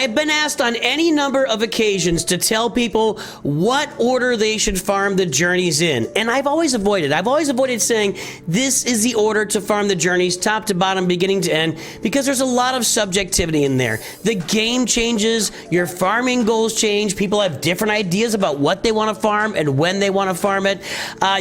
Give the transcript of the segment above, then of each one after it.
I've been asked on any number of occasions to tell people what order they should farm the journeys in. And I've always avoided saying this is the order to farm the journeys, top to bottom, beginning to end, because there's a lot of subjectivity in there. The game changes, your farming goals change, people have different ideas about what they want to farm and when they want to farm it.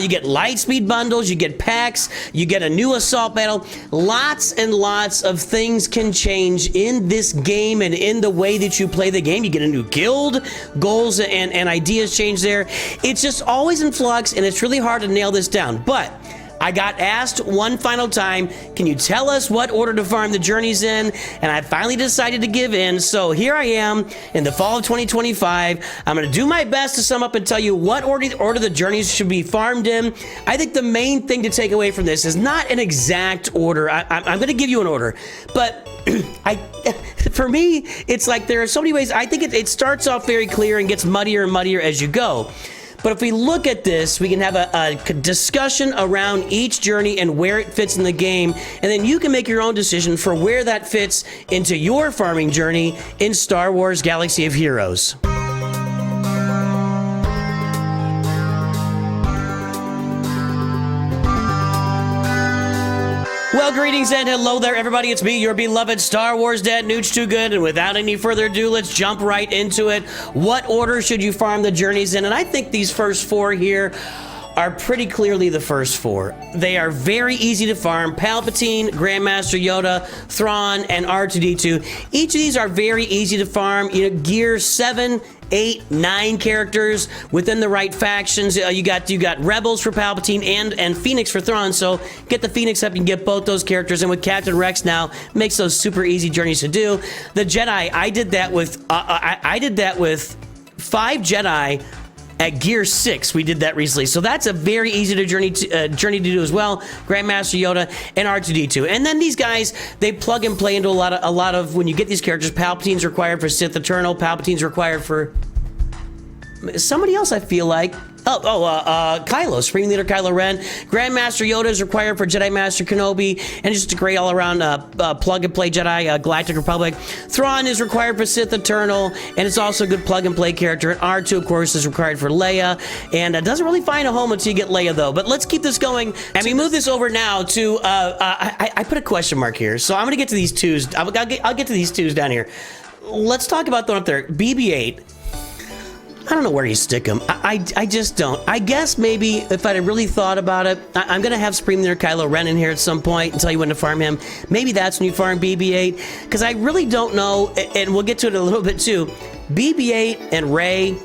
You get light speed bundles, you get packs, you get a new assault battle. Lots and lots of things can change in this game and in the way that you play the game. You get a new guild, goals and ideas change there. It's just always in flux, and it's really hard to nail this down. But I got asked one final time, can you tell us what order to farm the journeys in? And I finally decided to give in. So here I am in the fall of 2025. I'm going to do my best to sum up and tell you what order the journeys should be farmed in. I think the main thing to take away from this is not an exact order. I'm going to give you an order, but for me, it's like there are so many ways. I think it starts off very clear and gets muddier and muddier as you go. But if we look at this, we can have a discussion around each journey and where it fits in the game, and then you can make your own decision for where that fits into your farming journey in Star Wars Galaxy of Heroes. Well, greetings and hello there, everybody. It's me, your beloved Star Wars dad, Nooch Too Good. And without any further ado, let's jump right into it. What order should you farm the journeys in? And I think these first four here are pretty clearly the first four. They are very easy to farm. Palpatine, Grandmaster Yoda, Thrawn, and R2-D2. Each of these are very easy to farm. You know, gear 7, 8, 9 characters within the right factions. You got Rebels for Palpatine and Phoenix for Thrawn. So get the Phoenix up, you can get both those characters. And with Captain Rex now, makes those super easy journeys to do. The Jedi, I did that with 5 Jedi. At Gear 6, we did that recently. So that's a very easy journey to do as well. Grandmaster Yoda and R2-D2. And then these guys, they plug and play into a lot of when you get these characters. Palpatine's required for Sith Eternal. Palpatine's required for somebody else, I feel like. Kylo, Supreme Leader Kylo Ren. Grandmaster Yoda is required for Jedi Master Kenobi, and just a great all-around plug-and-play Jedi Galactic Republic. Thrawn is required for Sith Eternal, and it's also a good plug-and-play character. And R2, of course, is required for Leia, and doesn't really find a home until you get Leia, though. But let's keep this going, and we move this over now to, I put a question mark here, so I'm going to get to these twos. I'll get to these twos down here. Let's talk about them up there. BB-8. I don't know where you stick them. I just don't. I guess maybe if I'd really thought about it, I'm going to have Supreme Leader Kylo Ren in here at some point and tell you when to farm him. Maybe that's when you farm BB-8, because I really don't know, and we'll get to it a little bit too. BB-8 and Rey,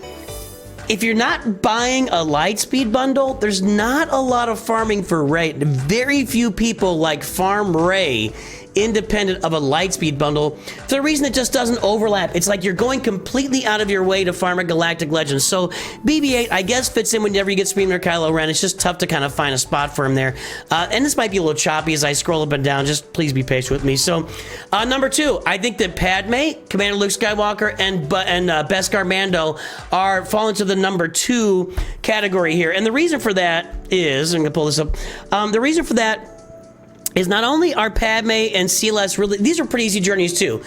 if you're not buying a Lightspeed bundle, there's not a lot of farming for Rey. Very few people like farm Rey independent of a Lightspeed bundle for the reason it just doesn't overlap. It's like you're going completely out of your way to farm a Galactic Legend. So BB-8, I guess, fits in whenever you get Supreme Leader Kylo Ren. It's just tough to kind of find a spot for him there. And this might be a little choppy as I scroll up and down. Just please be patient with me. So number 2, I think that Padme, Commander Luke Skywalker, and Beskar Mando fall into the number 2 category here. And the reason for that is, I'm going to pull this up. The reason for that is not only are Padme and CLS really, these are pretty easy journeys too.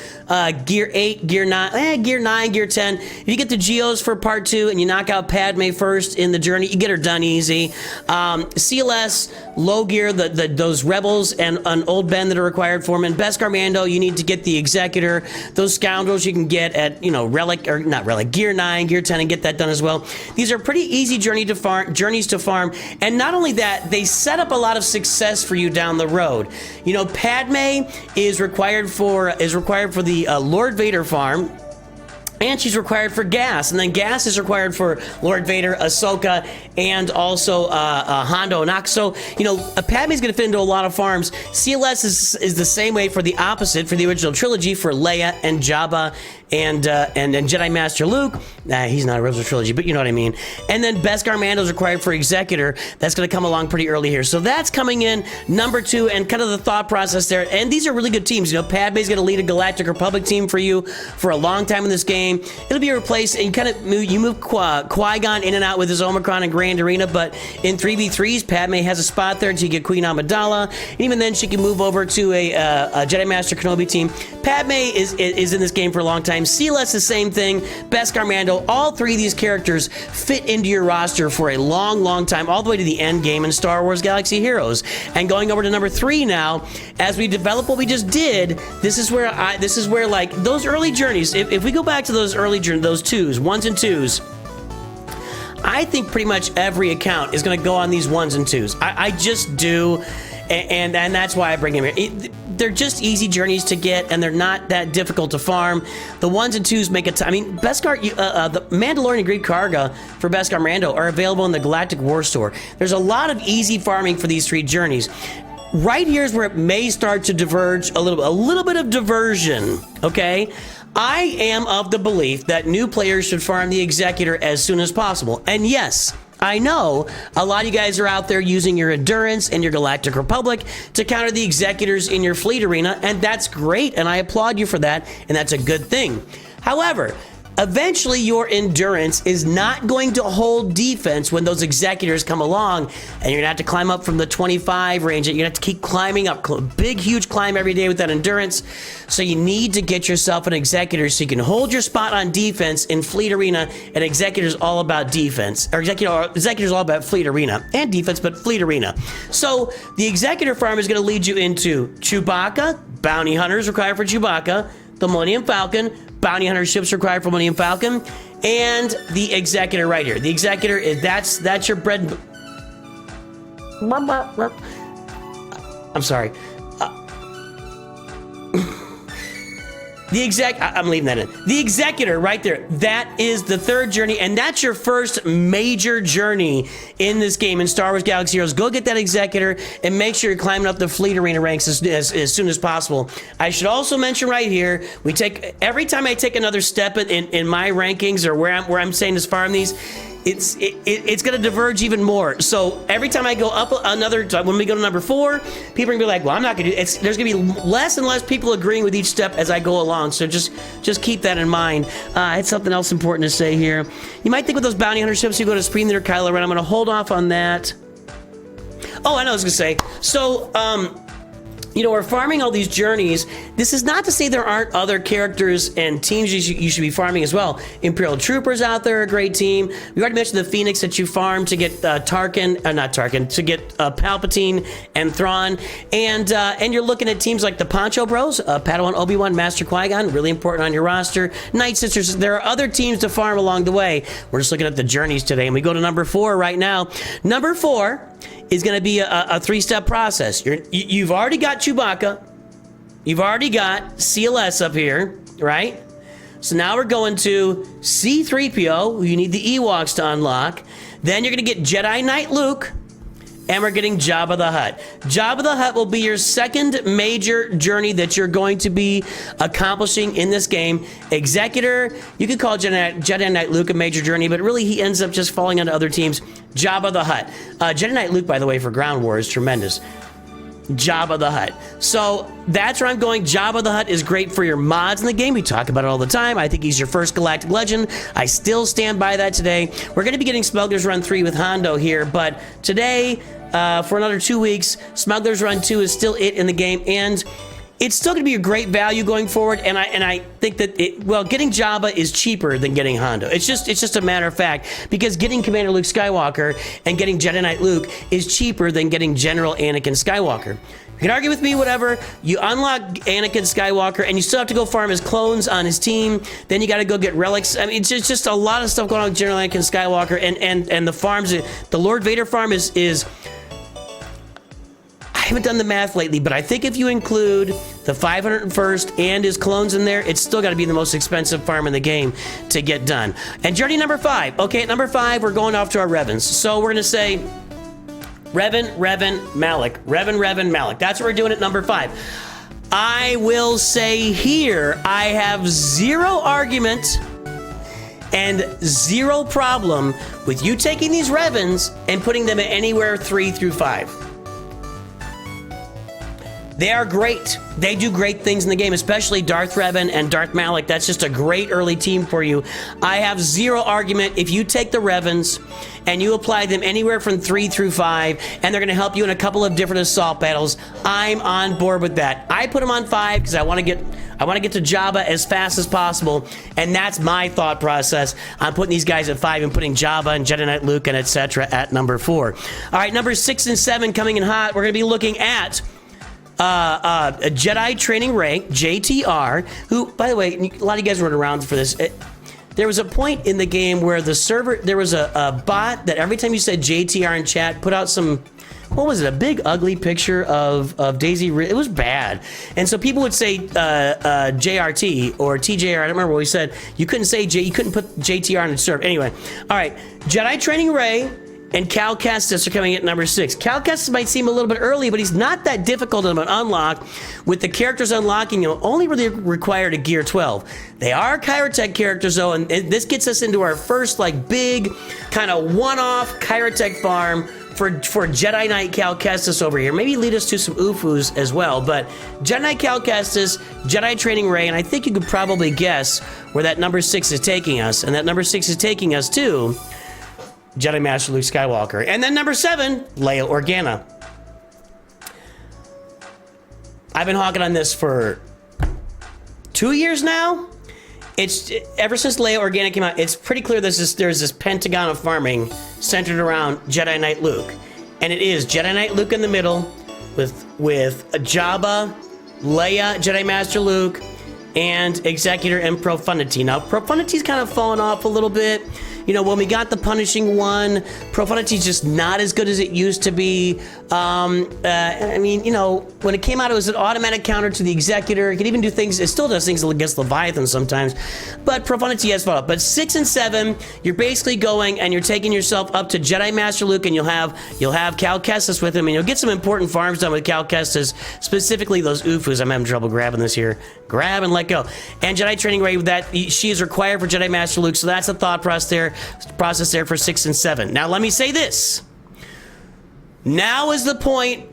Gear 8, Gear 9, Gear 9, Gear 10. If you get the Geos for part 2 and you knock out Padme first in the journey, you get her done easy. CLS, low gear, those Rebels and an Old Ben that are required for them. And Beskar Mando, you need to get the Executor. Those Scoundrels you can get at, Relic, or not Relic, Gear 9, Gear 10, and get that done as well. These are pretty easy journeys to farm. And not only that, they set up a lot of success for you down the road. Padme is required for the Lord Vader farm, and she's required for gas, and then gas is required for Lord Vader, Ahsoka, and also Hondo and Ox. So, Padme's going to fit into a lot of farms. CLS is the same way for the opposite, for the original trilogy, for Leia and Jabba and Jedi Master Luke. He's not a original trilogy, but you know what I mean. And then Beskar Mando is required for Executor. That's going to come along pretty early here. So that's coming in number 2, and kind of the thought process there. And these are really good teams. Padme's going to lead a Galactic Republic team for you for a long time in this game. game. It'll be replaced, and you move Qui-Gon in and out with his Omicron and Grand Arena, but in 3v3s, Padme has a spot there until you get Queen Amidala, and even then she can move over to a Jedi Master Kenobi team. Padme is in this game for a long time. Celeste, the same thing. Beskar Mando, all three of these characters fit into your roster for a long, long time, all the way to the end game in Star Wars Galaxy Heroes. And going over to number 3 now, as we develop what we just did, this is where like those early journeys, if we go back to those early journeys, those 1s and 2s, I think pretty much every account is going to go on these 1s and 2s. I just do, and that's why I bring him here. They're just easy journeys to get, and they're not that difficult to farm. The 1s and 2s make it. I mean, Beskar, the Mandalorian Greed Karga for Beskar Mando are available in the Galactic War Store. There's a lot of easy farming for these 3 journeys. Right here is where it may start to diverge a little bit of diversion. Okay. I am of the belief that new players should farm the Executor as soon as possible. And yes, I know a lot of you guys are out there using your Endurance and your Galactic Republic to counter the Executors in your Fleet Arena, and that's great, and I applaud you for that, and that's a good thing. However, eventually your Endurance is not going to hold defense when those Executors come along, and you're gonna have to climb up from the 25 range. You're gonna have to keep climbing up, big huge climb every day with that Endurance. So you need to get yourself an Executor so you can hold your spot on defense in Fleet Arena. And Executor's all about defense, or Executor's all about Fleet Arena and defense, but Fleet Arena. So the Executor farm is gonna lead you into Chewbacca, bounty hunters required for Chewbacca, the Millennium Falcon, bounty hunter ships required for Millennium Falcon, and the Executor right here. The Executor is that's your bread. I'm sorry. I'm leaving that in. The Executor right there. That is the 3rd journey, and that's your first major journey in this game in Star Wars Galaxy Heroes. Go get that Executor and make sure you're climbing up the Fleet Arena ranks as soon as possible. I should also mention right here, every time I take another step in my rankings or where I'm saying to farm these, it's going to diverge even more. So every time I go up another, when we go to number 4, people are going to be like, well, I'm not going to do it. There's going to be less and less people agreeing with each step as I go along. So just keep that in mind. It's something else important to say here. You might think with those bounty hunter ships, you go to Supreme Leader Kylo Ren. I'm going to hold off on that. Oh, I know what I was going to say. So, we're farming all these journeys. This is not to say there aren't other characters and teams you should be farming as well. Imperial Troopers out there are a great team. We already mentioned the Phoenix that you farm to get to get Palpatine and Thrawn. And you're looking at teams like the Poncho Bros, Padawan Obi-Wan, Master Qui-Gon, really important on your roster. Night Sisters, there are other teams to farm along the way. We're just looking at the journeys today, and we go to number 4 right now. Number 4 is going to be a 3-step process. You've already got Chewbacca. You've already got CLS up here, right? So now we're going to C-3PO, who you need the Ewoks to unlock. Then you're going to get Jedi Knight Luke, and we're getting Jabba the Hutt. Jabba the Hutt will be your second major journey that you're going to be accomplishing in this game. Executor, you could call Jedi Knight Luke a major journey, but really he ends up just falling onto other teams. Jabba the Hutt. Jedi Knight Luke, by the way, for Ground War is tremendous. Jabba the Hutt. So that's where I'm going. Jabba the Hutt is great for your mods in the game. We talk about it all the time. I think he's your first Galactic Legend. I still stand by that today. We're going to be getting Smuggler's Run 3 with Hondo here, but today, for another 2 weeks, Smuggler's Run 2 is still it in the game, and it's still going to be a great value going forward, and I think that getting Jabba is cheaper than getting Hondo. It's just a matter of fact, because getting Commander Luke Skywalker and getting Jedi Knight Luke is cheaper than getting General Anakin Skywalker. You can argue with me, whatever. You unlock Anakin Skywalker, and you still have to go farm his clones on his team. Then you got to go get relics. I mean, it's just a lot of stuff going on with General Anakin Skywalker, and the farms. The Lord Vader farm is I haven't done the math lately, but I think if you include the 501st and his clones in there, it's still got to be the most expensive farm in the game to get done. And journey number 5. Okay, at number 5, we're going off to our Revens. So we're going to say Revan, Malik. Revan, Malik. That's what we're doing at number 5. I will say here, I have zero argument and zero problem with you taking these Revens and putting them at anywhere 3 through 5. They are great. They do great things in the game, especially Darth Revan and Darth Malak. That's just a great early team for you. I have zero argument if you take the Revans and you apply them anywhere from 3 through 5, and they're going to help you in a couple of different assault battles. I'm on board with that. I put them on 5 because I want to get to Jabba as fast as possible, and that's my thought process. I'm putting these guys at 5 and putting Jabba and Jedi Knight Luke and etc. at number 4. All right, number 6 and 7 coming in hot. We're going to be looking at a Jedi Training Ray, JTR, who, by the way, a lot of you guys run around for this. There was a point in the game where the server, there was a bot that every time you said JTR in chat, put out some, what was it, a big ugly picture of Daisy. It was bad. And so people would say JRT or TJR. I don't remember what we said. You couldn't say you couldn't put JTR on the server. Anyway, all right, Jedi Training Ray and Cal Kestis are coming at number 6. Cal Kestis might seem a little bit early, but he's not that difficult of an unlock. With the characters unlocking, you'll only really require to gear 12. They are Kyrotech characters, though, and this gets us into our first, like, big kind of one-off Kyrotech farm for Jedi Knight Cal Kestis over here. Maybe lead us to some UFUs as well, but Jedi Knight Cal Kestis, Jedi Training Ray, and I think you could probably guess where that number 6 is taking us, and that number 6 is taking us to Jedi Master Luke Skywalker. And then number 7, Leia Organa. I've been hawking on this for 2 years now. It's ever since Leia Organa came out, it's pretty clear there's this pentagon of farming centered around Jedi Knight Luke. And it is Jedi Knight Luke in the middle with Jabba, Leia, Jedi Master Luke, and Executor and Profundity. Now, Profundity's kind of fallen off a little bit. You know, when we got the Punishing One, Profundity's just not as good as it used to be. I mean, you know, when it came out, it was an automatic counter to the Executor. It could even do things, it still does things against Leviathan sometimes, but Profundity has fallen off. But 6 and 7, you're basically going and you're taking yourself up to Jedi Master Luke, and you'll have Cal Kestis with him, and you'll get some important farms done with Cal Kestis, specifically those UFUs. I'm having trouble grabbing this here. Grab and let go. And Jedi Training Ray, that she is required for Jedi Master Luke, so that's a thought process there for 6 and 7. Now, let me say this. Now is the point,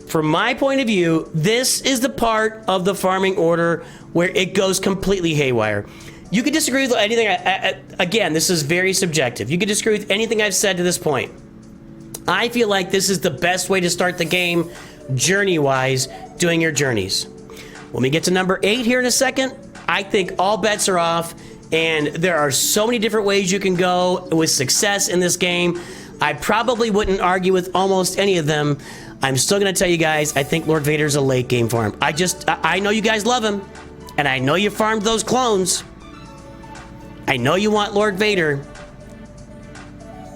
from my point of view, this is the part of the farming order where it goes completely haywire. You could disagree with anything. Again, this is very subjective. You could disagree with anything I've said to this point. I feel like this is the best way to start the game, journey-wise, doing your journeys. When we get to number 8 here in a second, I think all bets are off, and there are so many different ways you can go with success in this game. I probably wouldn't argue with almost any of them. I'm still going to tell you guys, I think Lord Vader's a late game for him. I know you guys love him, and I know you farmed those clones. I know you want Lord Vader.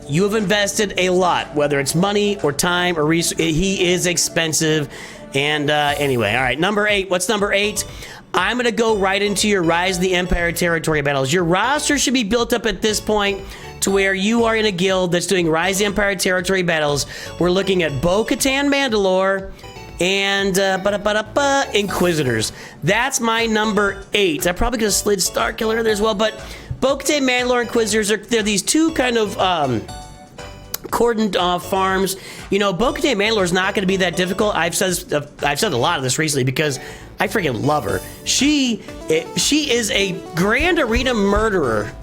You have invested a lot, whether it's money or time or resources. He is expensive. And anyway, all right, number 8. What's number 8? I'm going to go right into your Rise of the Empire territory battles. Your roster should be built up at this point to where you are in a guild that's doing Rise of the Empire territory battles. We're looking at Bo-Katan Mandalore and Inquisitors. That's my number 8. I probably could have slid Starkiller in there as well, but Bo-Katan Mandalore Inquisitors, they're these two kind of cordoned off farms. You know, Bo-Katan Mandalore is not going to be that difficult. I've said a lot of this recently because I freaking love her. She is a Grand Arena murderer.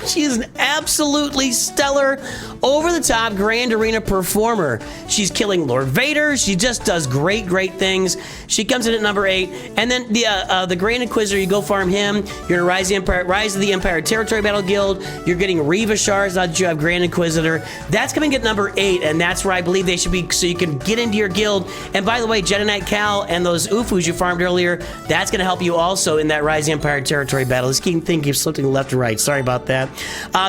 She is an absolutely stellar, over-the-top Grand Arena performer. She's killing Lord Vader. She just does great things. She comes in at number 8. And then the Grand Inquisitor, you go farm him. You're in Rise of the Empire Territory Battle Guild. You're getting Reva Shards now that you have Grand Inquisitor. That's coming at number 8, and that's where I believe they should be, so you can get into your guild. And by the way, Jedi Knight Cal and those UFUs you farmed earlier, that's going to help you also in that Rise of the Empire Territory Battle. This thing keeps slipping left and right. Sorry about that.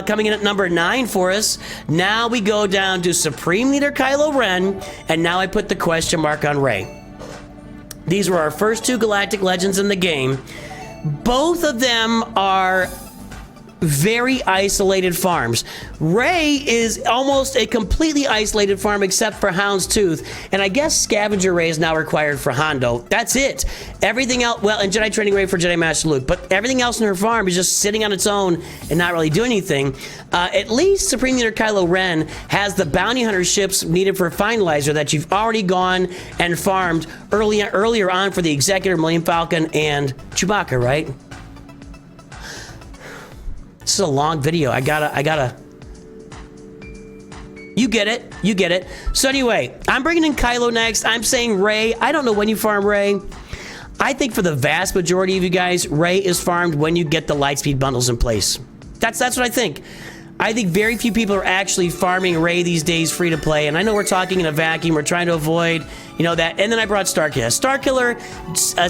Coming in at number 9 for us, now we go down to Supreme Leader Kylo Ren, and now I put the question mark on Rey. These were our first 2 Galactic Legends in the game. Both of them are very isolated farms. Ray is almost a completely isolated farm except for Houndstooth, and I guess Scavenger Ray is now required for Hondo. That's it. Everything else, well, and Jedi Training Ray for Jedi Master Luke, but everything else in her farm is just sitting on its own and not really doing anything. At least Supreme Leader Kylo Ren has the bounty hunter ships needed for Finalizer that you've already gone and farmed earlier on for the Executor, Millennium Falcon, and Chewbacca, right? This is a long video. I gotta. You get it. You get it. So anyway, I'm bringing in Kylo next. I'm saying Ray. I don't know when you farm Ray. I think for the vast majority of you guys, Ray is farmed when you get the Lightspeed bundles in place. That's what I think. I think very few people are actually farming Ray these days free to play, and I know we're talking in a vacuum. We're trying to avoid, you know, that. And then I brought Starkiller. Starkiller,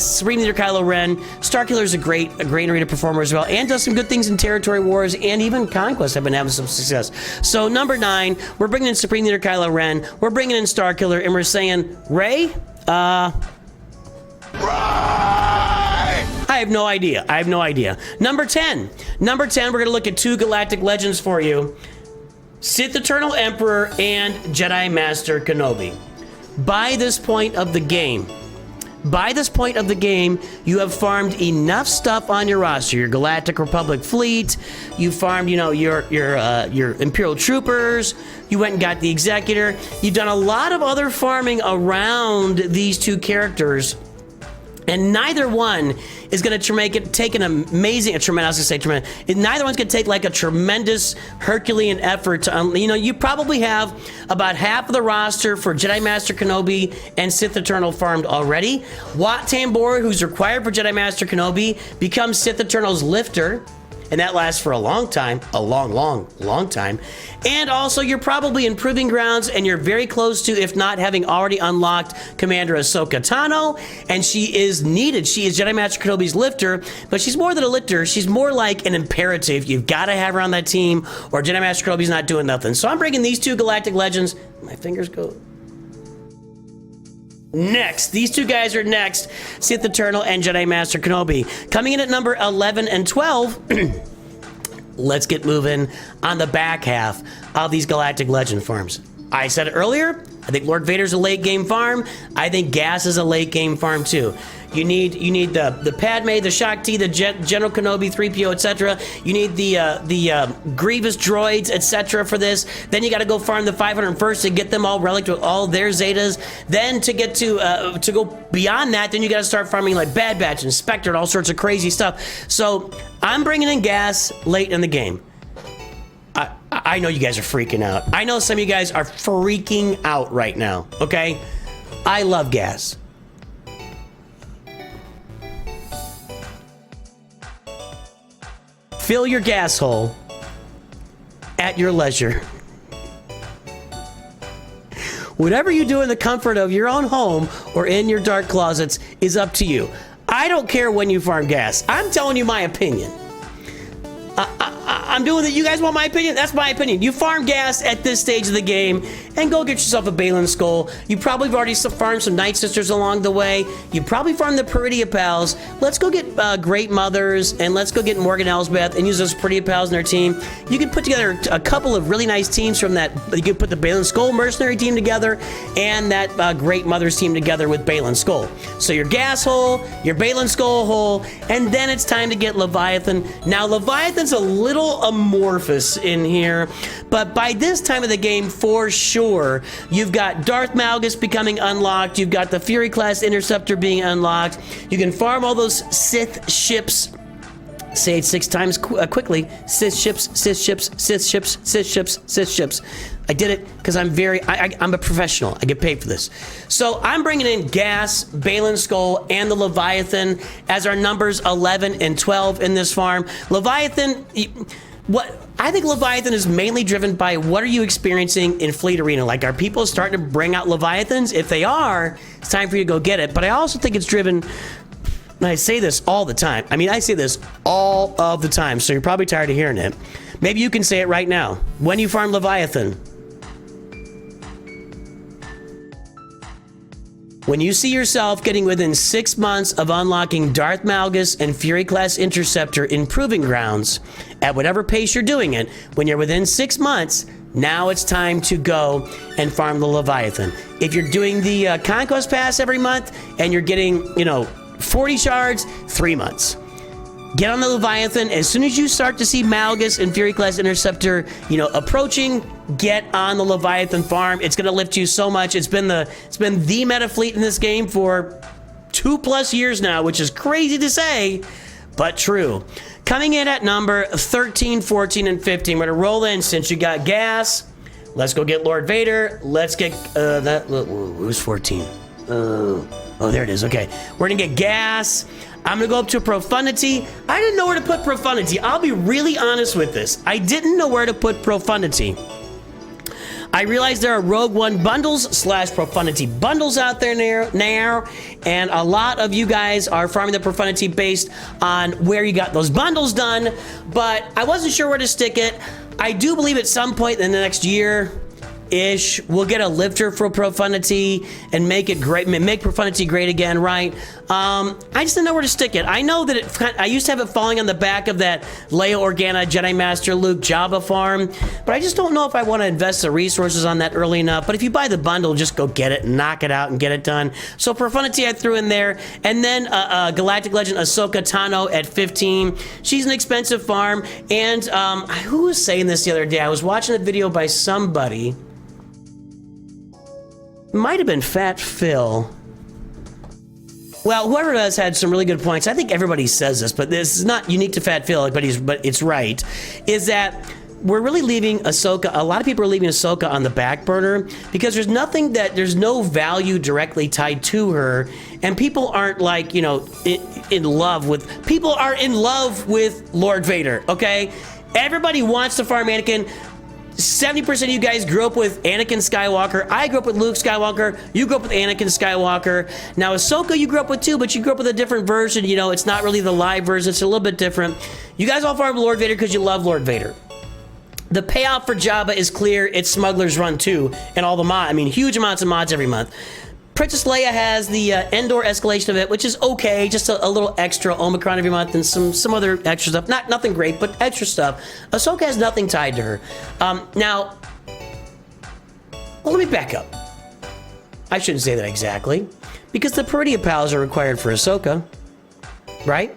Supreme Leader Kylo Ren. Starkiller is a great arena performer as well, and does some good things in Territory Wars and even Conquest. Have been having some success. So number 9, we're bringing in Supreme Leader Kylo Ren. We're bringing in Starkiller, and we're saying Ray. I have no idea. I have no idea. Number 10. Number 10, we're going to look at 2 Galactic Legends for you. Sith Eternal Emperor and Jedi Master Kenobi. By this point of the game, you have farmed enough stuff on your roster. Your Galactic Republic fleet, you farmed, you know, your Imperial Troopers, you went and got the Executor. You've done a lot of other farming around these 2 characters, and neither one is going to take an amazing, neither one's going to take like a tremendous Herculean effort to, you know, you probably have about half of the roster for Jedi Master Kenobi and Sith Eternal farmed already. Wat Tambor, who's required for Jedi Master Kenobi, becomes Sith Eternal's lifter, and that lasts for a long time, a long time. And also, you're probably in Proving Grounds, and you're very close to, if not having already unlocked, Commander Ahsoka Tano, and she is needed. She is Jedi Master Kenobi's lifter, but she's more than a lifter. She's more like an imperative. You've got to have her on that team, or Jedi Master Kenobi's not doing nothing. So I'm bringing these 2 Galactic Legends. My fingers go... Next, these 2 guys are next, Sith Eternal and Jedi Master Kenobi. Coming in at number 11 and 12, let's get moving on the back half of these Galactic Legend farms. I said it earlier, I think Lord Vader's a late game farm. I think Gas is a late game farm too. You need the Padme, the Shakti, the General Kenobi, 3PO, etc. You need the Grievous droids, etc. for this. Then you got to go farm the 501st to get them all relic with all their Zetas. Then to get to go beyond that, then you got to start farming like Bad Batch and Spectre and all sorts of crazy stuff. So I'm bringing in Gas late in the game. I know you guys are freaking out. I know some of you guys are freaking out right now, okay? I love Gas. Fill your gas hole at your leisure. Whatever you do in the comfort of your own home or in your dark closets is up to you. I don't care when you farm gas. I'm telling you my opinion. I'm doing it. You guys want my opinion? That's my opinion. You farm gas at this stage of the game and go get yourself a Balin Skull. You probably have already farmed some Night Sisters along the way. You probably farmed the Peridia Pals. Let's go get Great Mothers, and let's go get Morgan Elsbeth and use those Peridia Pals in our team. You can put together a couple of really nice teams from that. You can put the Balin Skull Mercenary team together and that Great Mothers team together with Balin Skull. So your gas hole, your Balin Skull hole, and then it's time to get Leviathan. Now, Leviathan's a little amorphous in here, but by this time of the game, for sure, you've got Darth Malgus becoming unlocked. You've got the Fury class Interceptor being unlocked. You can farm all those Sith ships. Say it 6 times quickly. Sith ships, Sith ships, Sith ships, Sith ships, Sith ships. I did it because I'm I'm a professional. I get paid for this. So I'm bringing in Gas, Balin Skull, and the Leviathan as our numbers 11 and 12 in this farm. Leviathan, I think Leviathan is mainly driven by what are you experiencing in Fleet Arena. Like, are people starting to bring out Leviathans? If they are, it's time for you to go get it. But I also think it's driven... And I say this all the time. I mean, I say this all of the time, so you're probably tired of hearing it. Maybe you can say it right now. When you farm Leviathan. When you see yourself getting within 6 months of unlocking Darth Malgus and Fury Class Interceptor in Proving Grounds, at whatever pace you're doing it, when you're within 6 months, now it's time to go and farm the Leviathan. If you're doing the Conquest Pass every month and you're getting, 40 shards, 3 months. Get on the Leviathan. As soon as you start to see Malgus and Fury Class Interceptor, approaching, get on the Leviathan farm. It's going to lift you so much. It's been the meta fleet in this game for 2+ years now, which is crazy to say, but true. Coming in at number 13, 14, and 15. We're going to roll in since you got gas. Let's go get Lord Vader. Let's get who's 14? Oh, there it is. Okay. We're going to get gas. I'm going to go up to Profundity. I didn't know where to put Profundity. I'll be really honest with this. I didn't know where to put Profundity. I realize there are Rogue One bundles / Profundity bundles out there now, and a lot of you guys are farming the Profundity based on where you got those bundles done, but I wasn't sure where to stick it. I do believe at some point in the next year-ish, we'll get a lifter for Profundity and make it great, make Profundity great again, right? I just didn't know where to stick it. I know that I used to have it falling on the back of that Leia Organa, Jedi Master Luke, Jabba farm, but I just don't know if I want to invest the resources on that early enough. But if you buy the bundle, just go get it, knock it out, and get it done. So Profundity I threw in there, and then Galactic Legend Ahsoka Tano at 15. She's an expensive farm, and who was saying this the other day? I was watching a video by somebody. Might have been Fat Phil. Well, whoever it was had some really good points. I think everybody says this, but this is not unique to Fat Phil, but it's right. Is that we're really leaving Ahsoka, a lot of people are leaving Ahsoka on the back burner because there's no value directly tied to her, and people aren't like, in love with Lord Vader, okay? Everybody wants to farm Anakin. 70% of you guys grew up with Anakin Skywalker. I grew up with Luke Skywalker. You grew up with Anakin Skywalker. Now, Ahsoka you grew up with too, but you grew up with a different version. It's not really the live version. It's a little bit different. You guys all farm Lord Vader because you love Lord Vader. The payoff for Jabba is clear. It's Smuggler's Run 2 and all the mods. huge amounts of mods every month. Princess Leia has the Endor escalation of it, which is okay, just a little extra Omicron every month and some other extra stuff. Nothing great, but extra stuff. Ahsoka has nothing tied to her. Now, let me back up. I shouldn't say that exactly, because the Peridia Pals are required for Ahsoka, right?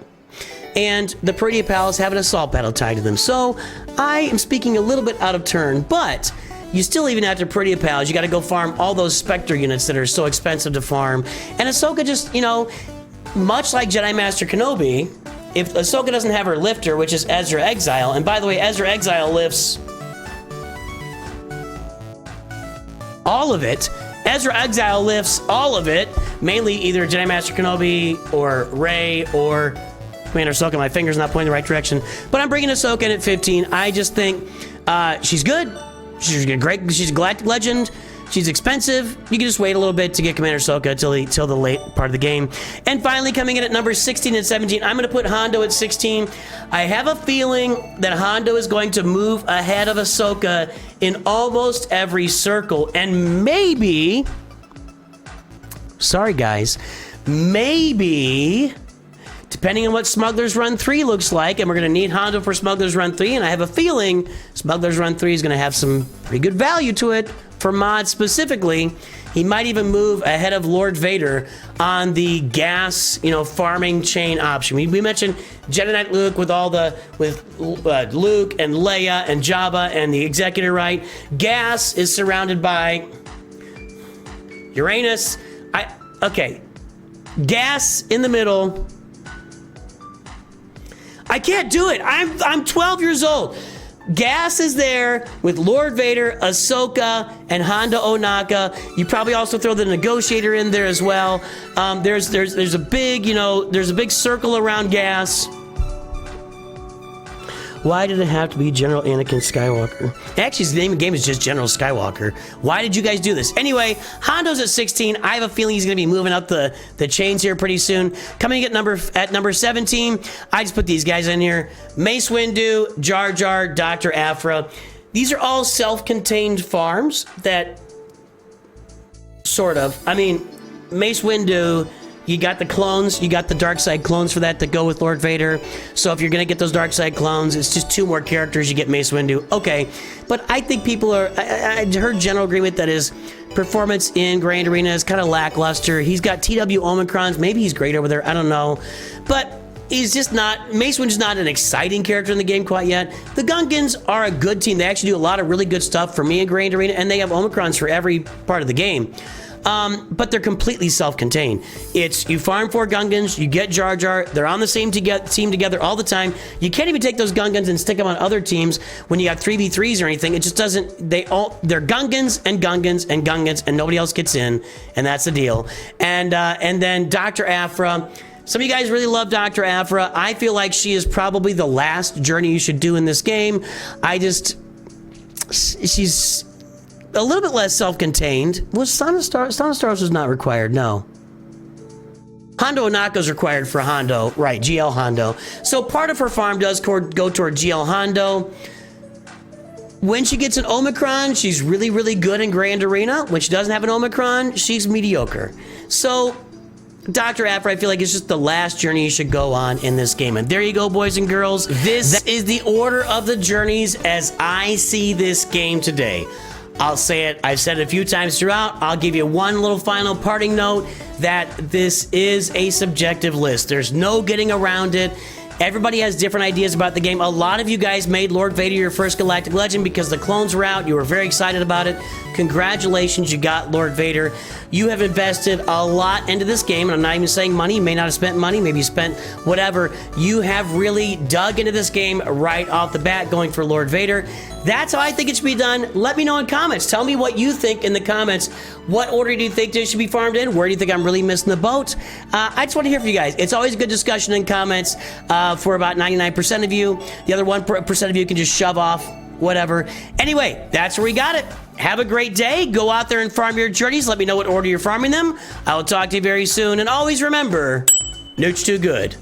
And the Peridia Pals have an assault battle tied to them. So I am speaking a little bit out of turn, but you still, even after Peridia Pals, you got to go farm all those Spectre units that are so expensive to farm. And Ahsoka just, much like Jedi Master Kenobi, if Ahsoka doesn't have her lifter, which is Ezra Exile, and by the way, Ezra Exile lifts all of it. Ezra Exile lifts all of it, mainly either Jedi Master Kenobi or Rey or Commander Ahsoka. My finger's not pointing the right direction, but I'm bringing Ahsoka in at 15. I just think she's good. She's great. She's a Galactic Legend. She's expensive. You can just wait a little bit to get Commander Ahsoka till the late part of the game. And finally, coming in at number 16 and 17, I'm going to put Hondo at 16. I have a feeling that Hondo is going to move ahead of Ahsoka in almost every circle. And maybe, sorry guys, maybe, depending on what Smuggler's Run 3 looks like, and we're going to need Hondo for Smuggler's Run 3, and I have a feeling Smuggler's Run 3 is going to have some pretty good value to it for mods specifically. He might even move ahead of Lord Vader on the gas, farming chain option. We mentioned Jedi Knight Luke with Luke and Leia and Jabba and the Executor, right? Gas is surrounded by Uranus. Okay. Gas in the middle. I can't do it. I'm 12 years old. Gas is there with Lord Vader, Ahsoka, and Hondo Ohnaka. You probably also throw the Negotiator in there as well. There's a big circle around Gas. Why did it have to be General Anakin Skywalker? Actually, his name of the game is just General Skywalker. Why did you guys do this? Anyway, Hondo's at 16. I have a feeling he's going to be moving up the chains here pretty soon. Coming at number 17, I just put these guys in here. Mace Windu, Jar Jar, Dr. Aphra. These are all self-contained farms that, sort of, Mace Windu, you got the clones, you got the dark side clones for that to go with Lord Vader. So if you're gonna get those dark side clones, it's just 2 more characters, you get Mace Windu. Okay, but I think people are, I heard general agreement that his performance in Grand Arena is kind of lackluster. He's got TW Omicrons, maybe he's great over there, I don't know. But he's just not, Mace Windu's not an exciting character in the game quite yet. The Gungans are a good team. They actually do a lot of really good stuff for me in Grand Arena, and they have Omicrons for every part of the game. But they're completely self-contained. It's, you farm 4 Gungans, you get Jar Jar, they're on the same team together all the time. You can't even take those Gungans and stick them on other teams when you have 3v3s or anything. It just doesn't, they're Gungans and Gungans and Gungans, and nobody else gets in, and that's the deal. And then Dr. Aphra. Some of you guys really love Dr. Aphra. I feel like she is probably the last journey you should do in this game. She's a little bit less self-contained. Was Son of Stars was not required, no. Hondo Anaka is required for Hondo, right, GL Hondo. So part of her farm does go toward GL Hondo. When she gets an Omicron, she's really, really good in Grand Arena. When she doesn't have an Omicron, she's mediocre. So Dr. Aphra, I feel like it's just the last journey you should go on in this game. And there you go, boys and girls. This is the order of the journeys as I see this game today. I'll say it, I've said it a few times throughout. I'll give you one little final parting note that this is a subjective list. There's no getting around it. Everybody has different ideas about the game. A lot of you guys made Lord Vader your first Galactic Legend because the clones were out. You were very excited about it. Congratulations, you got Lord Vader. You have invested a lot into this game, and I'm not even saying money. You may not have spent money. Maybe you spent whatever. You have really dug into this game right off the bat, going for Lord Vader. That's how I think it should be done. Let me know in comments. Tell me what you think in the comments. What order do you think they should be farmed in? Where do you think I'm really missing the boat? I just want to hear from you guys. It's always a good discussion in comments for about 99% of you. The other 1% of you can just shove off, whatever. Anyway, that's where we got it. Have a great day. Go out there and farm your journeys. Let me know what order you're farming them. I will talk to you very soon. And always remember, Nooch too good.